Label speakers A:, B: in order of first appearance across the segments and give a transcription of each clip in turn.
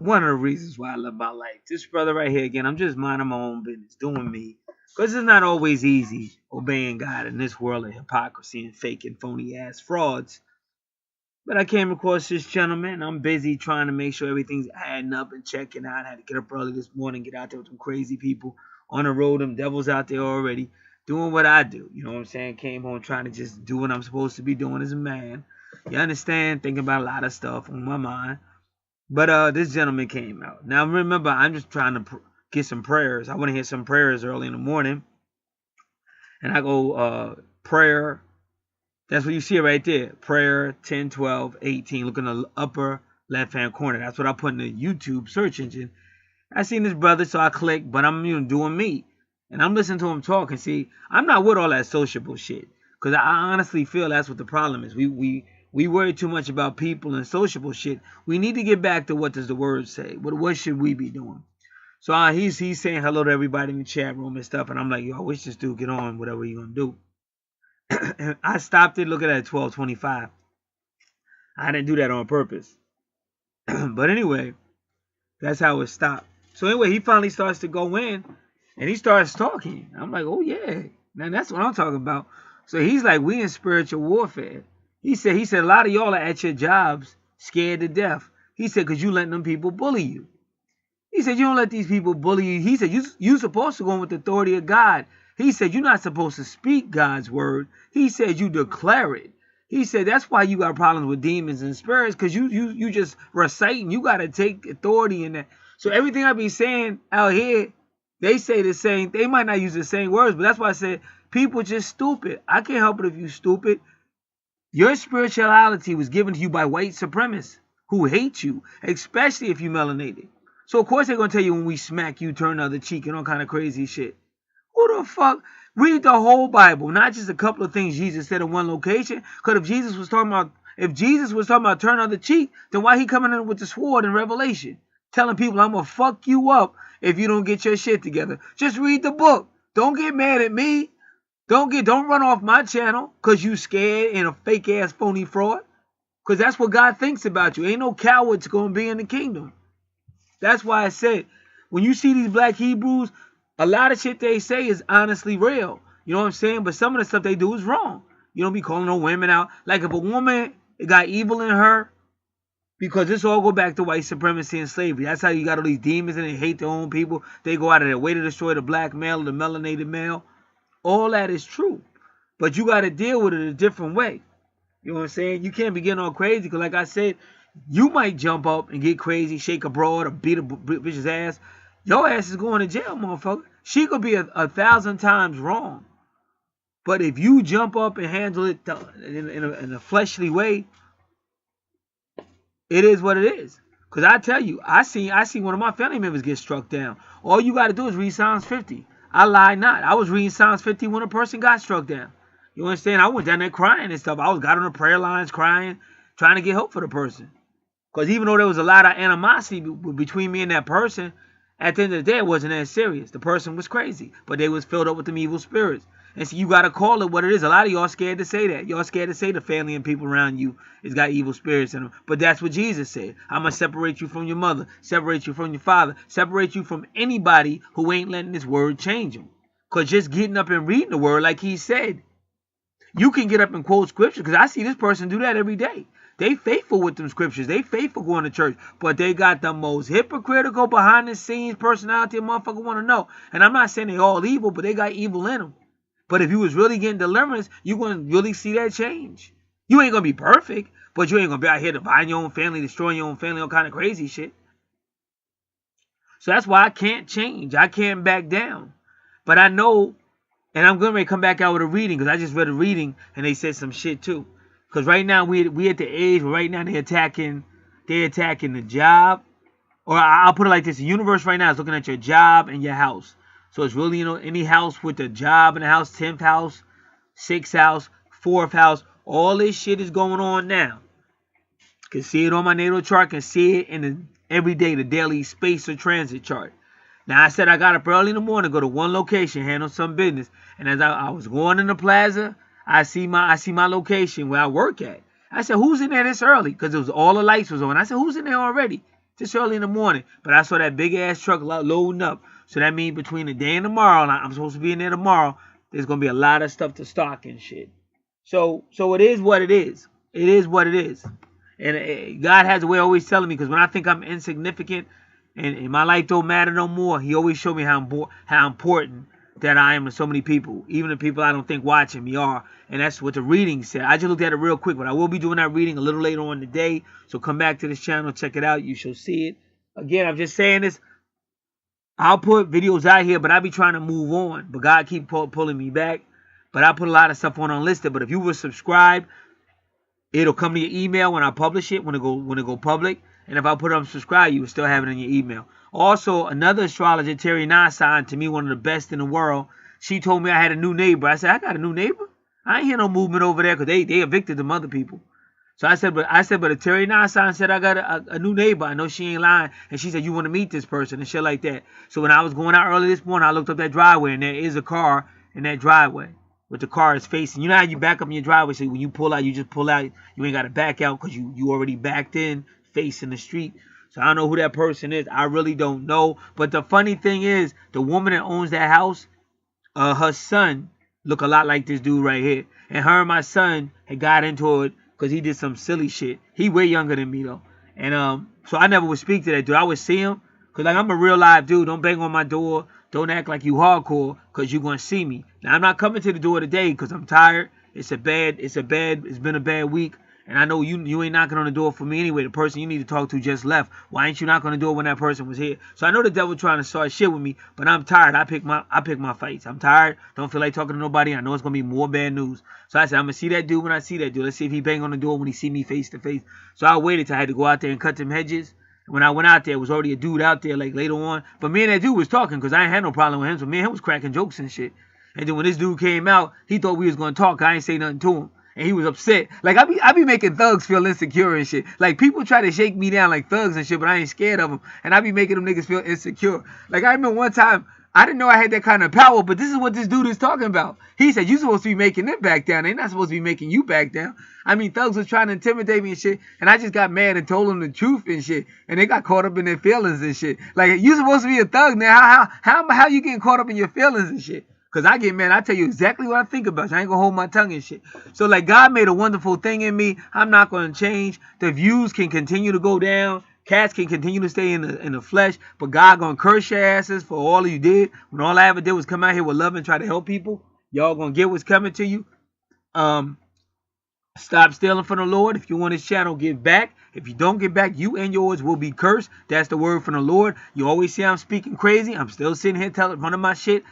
A: one of the reasons why I love my life. This brother right here, again, I'm just minding my own business, doing me. Because it's not always easy obeying God in this world of hypocrisy and fake and phony ass frauds. But I came across this gentleman. I'm busy trying to make sure everything's adding up and checking out. I had to get up early this morning, get out there with some crazy people on the road. Them devils out there already doing what I do. You know what I'm saying? Came home trying to just do what I'm supposed to be doing as a man. You understand? Thinking about a lot of stuff on my mind. But this gentleman came out. Now remember, I'm just trying to get some prayers. I want to hear some prayers early in the morning. And I go prayer. That's what you see right there. Prayer 10, 12, 18. Look in the upper left-hand corner. That's what I put in the YouTube search engine. I seen this brother, so I clicked, but I'm doing me. And I'm listening to him talk. And see, I'm not with all that sociable shit. Because I honestly feel that's what the problem is. We worry too much about people and sociable shit. We need to get back to what does the word say. What should we be doing? So he's saying hello to everybody in the chat room and stuff. And I'm like, yo, I wish this dude get on whatever he's going to do. And I stopped it. Look at that at 12:25. I didn't do that on purpose. But anyway, that's how it stopped. So anyway, he finally starts to go in and he starts talking. I'm like, oh yeah. Now that's what I'm talking about. So he's like, we in spiritual warfare. He said a lot of y'all are at your jobs scared to death. He said, because you letting them people bully you. He said, you don't let these people bully you. He said, you supposed to go in with the authority of God. He said, you're not supposed to speak God's word. He said, you declare it. He said, that's why you got problems with demons and spirits, because you just reciting. You got to take authority in that. So everything I be saying out here, they say the same. They might not use the same words, but that's why I said, people just stupid. I can't help it if you stupid. Your spirituality was given to you by white supremacists who hate you, especially if you melanated. So of course they're going to tell you when we smack you, turn the other cheek and all kind of crazy shit. Who the fuck? Read the whole Bible, not just a couple of things Jesus said in one location. Because if Jesus was talking about turn the other cheek, then why he coming in with the sword in Revelation? Telling people I'm going to fuck you up if you don't get your shit together. Just read the book. Don't get mad at me. Don't run off my channel because you scared and a fake ass phony fraud. Because that's what God thinks about you. Ain't no cowards going to be in the kingdom. That's why I said, when you see these black Hebrews, a lot of shit they say is honestly real. You know what I'm saying? But some of the stuff they do is wrong. You don't be calling no women out. Like if a woman got evil in her, because this all go back to white supremacy and slavery. That's how you got all these demons and they hate their own people. They go out of their way to destroy the black male, the melanated male. All that is true. But you got to deal with it a different way. You know what I'm saying? You can't be getting all crazy because like I said, you might jump up and get crazy, shake a broad or beat a bitch's ass. Your ass is going to jail, motherfucker. She could be 1,000 times wrong. But if you jump up and handle it in a fleshly way, it is what it is. Because I tell you, I seen one of my family members get struck down. All you got to do is read Psalms 50. I lie not. I was reading Psalms 50 when a person got struck down. You understand? I went down there crying and stuff. Got on the prayer lines crying, trying to get help for the person. Because even though there was a lot of animosity between me and that person, at the end of the day, it wasn't that serious. The person was crazy, but they was filled up with them evil spirits. And so you got to call it what it is. A lot of y'all scared to say that. Y'all scared to say the family and people around you has got evil spirits in them. But that's what Jesus said. I'm going to separate you from your mother, separate you from your father, separate you from anybody who ain't letting this word change them. Because just getting up and reading the word like he said, you can get up and quote scripture, because I see this person do that every day. They faithful with them scriptures. They faithful going to church. But they got the most hypocritical behind the scenes personality a motherfucker want to know. And I'm not saying they all evil, but they got evil in them. But if you was really getting deliverance, you going to really see that change. You ain't going to be perfect, but you ain't going to be out here dividing your own family, destroying your own family, all kind of crazy shit. So that's why I can't change. I can't back down. But I know, and I'm going to come back out with a reading, because I just read a reading and they said some shit too. Because right now we at the age where right now they're attacking the job. Or I'll put it like this. The universe right now is looking at your job and your house. So it's really, any house with the job in the house, 10th house, 6th house, 4th house. All this shit is going on now. Can see it on my natal chart. Can see it in the everyday, the daily space or transit chart. Now I said I got up early in the morning, go to one location, handle some business. And as I was going in the plaza, I see my location where I work at. I said, who's in there this early? Because it was all the lights was on. I said, who's in there already? Just early in the morning. But I saw that big ass truck loading up. So that means between today and tomorrow, and I'm supposed to be in there tomorrow, there's gonna be a lot of stuff to stock and shit. So it is what it is. It is what it is. And God has a way of always telling me, because when I think I'm insignificant and my life don't matter no more, He always showed me how important that I am to so many people, even the people I don't think watching me are. And that's what the reading said. I just looked at it real quick, but I will be doing that reading a little later on today. So come back to this channel, check it out. You shall see it. Again, I'm just saying this. I'll put videos out here, but I be trying to move on. But God keep pulling me back. But I put a lot of stuff on unlisted. But if you were subscribed, it'll come to your email when I publish it, when it go public. And if I put it on subscribe, you will still have it in your email. Also, another astrologer, Terry Nassan, to me one of the best in the world, she told me I had a new neighbor. I said, I got a new neighbor? I ain't hear no movement over there, because they evicted them other people. So I said, but Terry Nassan said I got a new neighbor. I know she ain't lying. And she said, you want to meet this person and shit like that. So when I was going out early this morning, I looked up that driveway, and there is a car in that driveway with the car is facing. You know how you back up in your driveway, so when you pull out, you just pull out. You ain't got to back out because you already backed in, facing the street. So I don't know who that person is. I really don't know. But the funny thing is, the woman that owns that house, her son look a lot like this dude right here. And her and my son had got into it because he did some silly shit. He way younger than me though. And so I never would speak to that dude. I would see him, because like I'm a real live dude. Don't bang on my door. Don't act like you hardcore, because you're going to see me. Now, I'm not coming to the door today because I'm tired. It's been a bad week. And I know you ain't knocking on the door for me anyway. The person you need to talk to just left. Why ain't you knocking on the door when that person was here? So I know the devil trying to start shit with me, but I'm tired. I pick my fights. I'm tired. Don't feel like talking to nobody. I know it's going to be more bad news. So I said, I'm going to see that dude when I see that dude. Let's see if he bang on the door when he see me face to face. So I waited till I had to go out there and cut them hedges. When I went out there, it was already a dude out there, like, later on. But me and that dude was talking, because I ain't had no problem with him. So me and him was cracking jokes and shit. And then when this dude came out, he thought we was going to talk. I ain't say nothing to him. And he was upset. Like, I be making thugs feel insecure and shit. Like, people try to shake me down like thugs and shit, but I ain't scared of them. And I be making them niggas feel insecure. Like, I remember one time, I didn't know I had that kind of power, but this is what this dude is talking about. He said, you supposed to be making them back down. They're not supposed to be making you back down. I mean, thugs was trying to intimidate me and shit, and I just got mad and told them the truth and shit, and they got caught up in their feelings and shit. Like, you supposed to be a thug now. How you getting caught up in your feelings and shit? Because I get mad. I tell you exactly what I think about you. I ain't going to hold my tongue and shit. So, like, God made a wonderful thing in me. I'm not going to change. The views can continue to go down. Cats can continue to stay in the flesh, but God gonna curse your asses for all you did. When all I ever did was come out here with love and try to help people, y'all gonna get what's coming to you. Stop stealing from the Lord. If you want His channel, give back. If you don't give back, you and yours will be cursed. That's the word from the Lord. You always see I'm speaking crazy. I'm still sitting here telling one of my shit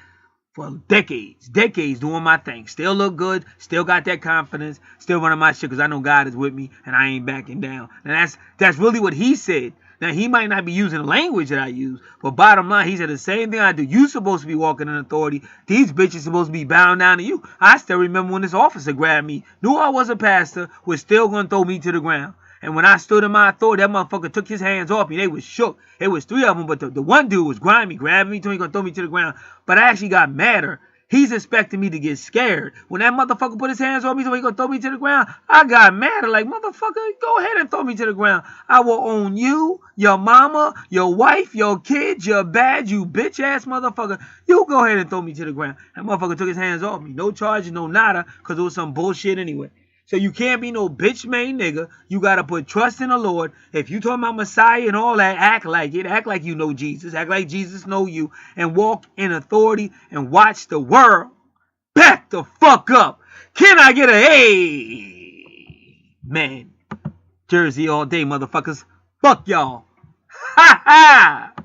A: for decades doing my thing. Still look good. Still got that confidence. Still running my shit because I know God is with me and I ain't backing down. And that's really what He said. Now, He might not be using the language that I use, but bottom line, He said the same thing I do. You supposed to be walking in authority. These bitches supposed to be bowing down to you. I still remember when this officer grabbed me, knew I was a pastor, was still going to throw me to the ground. And when I stood in my authority, that motherfucker took his hands off me. They was shook. It was three of them, but the one dude was grimy, grabbing me, told me he gonna throw me to the ground. But I actually got madder. He's expecting me to get scared. When that motherfucker put his hands on me, so he gonna throw me to the ground, I got madder. Like, motherfucker, go ahead and throw me to the ground. I will own you, your mama, your wife, your kids, your badge, you bitch ass motherfucker. You go ahead and throw me to the ground. That motherfucker took his hands off me. No charges, no nada, because it was some bullshit anyway. So you can't be no bitch made nigga. You got to put trust in the Lord. If you talking about Messiah and all that, act like it. Act like you know Jesus. Act like Jesus know you. And walk in authority and watch the world back the fuck up. Can I get a hey? Man. Jersey all day, motherfuckers. Fuck y'all. Ha ha.